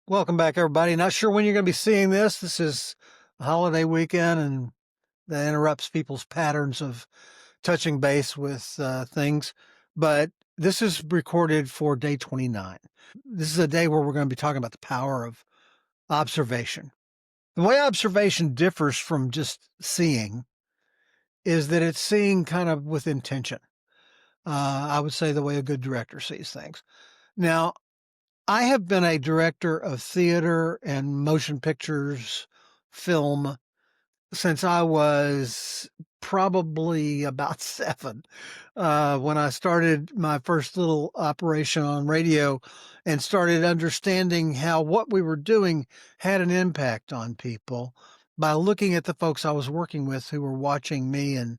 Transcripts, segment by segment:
Welcome back, everybody. Not sure when you're going to be seeing this. This is a holiday weekend, and that interrupts people's patterns of touching base with things. But this is recorded for day 29. This is a day where we're going to be talking about the power of observation. The way observation differs from just seeing is that it's seeing kind of with intention. I would say the way a good director sees things. Now, I have been a director of theater and motion pictures, film, since I was probably about 7, when I started my first little operation on radio and started understanding how what we were doing had an impact on people by looking at the folks I was working with who were watching me and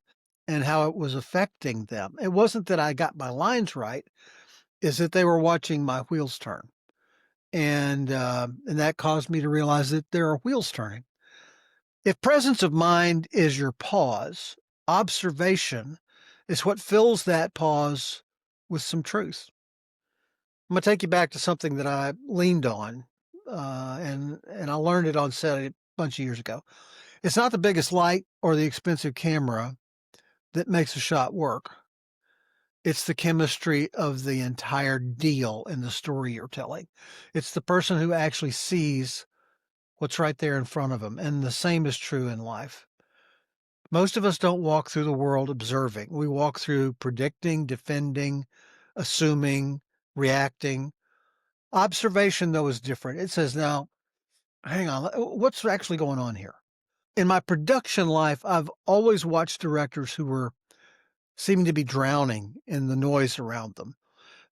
how it was affecting them. It wasn't that I got my lines right, is that they were watching my wheels turn. And that caused me to realize that there are wheels turning. If presence of mind is your pause, observation is what fills that pause with some truth. I'm going to take you back to something that I leaned on, and I learned it on set a bunch of years ago. It's not the biggest light or the expensive camera that makes a shot work. It's the chemistry of the entire deal in the story you're telling. It's the person who actually sees what's right there in front of them, and the same is true in life. Most of us don't walk through the world observing. We walk through predicting, defending, assuming, reacting. Observation, though, is different. It says, now, hang on, what's actually going on here? In my production life, I've always watched directors who were seeming to be drowning in the noise around them.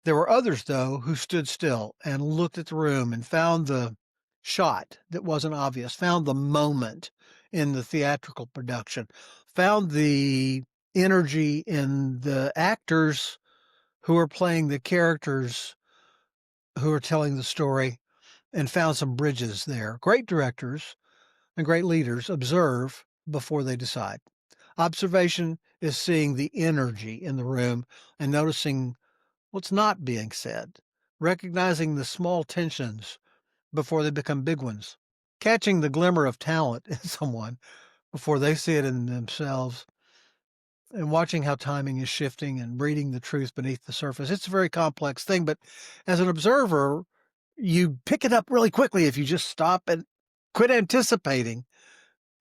There were others, though, who stood still and looked at the room and found the shot that wasn't obvious, found the moment in the theatrical production, found the energy in the actors who are playing the characters who are telling the story, and found some bridges there. Great directors and great leaders observe before they decide. Observation is seeing the energy in the room and noticing what's not being said, recognizing the small tensions before they become big ones, catching the glimmer of talent in someone before they see it in themselves, and watching how timing is shifting and reading the truth beneath the surface. It's a very complex thing, but as an observer, you pick it up really quickly if you just stop and quit anticipating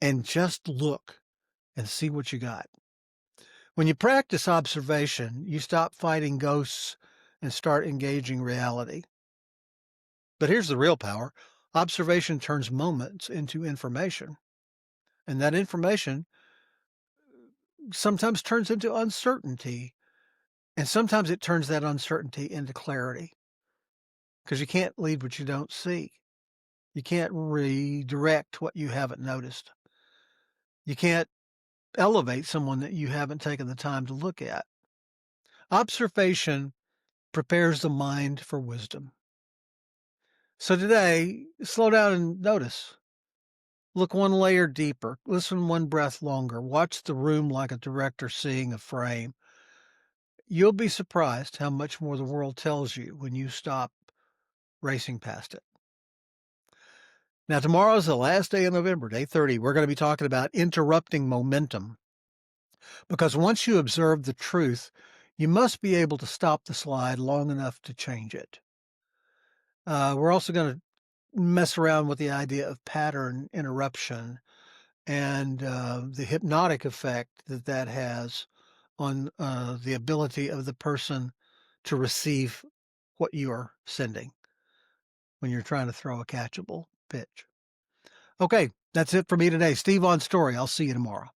and just look and see what you got. When you practice observation, you stop fighting ghosts and start engaging reality. But here's the real power. Observation turns moments into information, and that information sometimes turns into uncertainty, and sometimes it turns that uncertainty into clarity, because you can't lead what you don't see. You can't redirect what you haven't noticed. You can't elevate someone that you haven't taken the time to look at. Observation prepares the mind for wisdom. So today, slow down and notice. Look one layer deeper. Listen one breath longer. Watch the room like a director seeing a frame. You'll be surprised how much more the world tells you when you stop racing past it. Now, tomorrow is the last day of November, day 30. We're going to be talking about interrupting momentum, because once you observe the truth, you must be able to stop the slide long enough to change it. We're also going to mess around with the idea of pattern interruption and the hypnotic effect that that has on the ability of the person to receive what you are sending when you're trying to throw a catchable pitch. Okay, that's it for me today. Steve on Story. I'll see you tomorrow.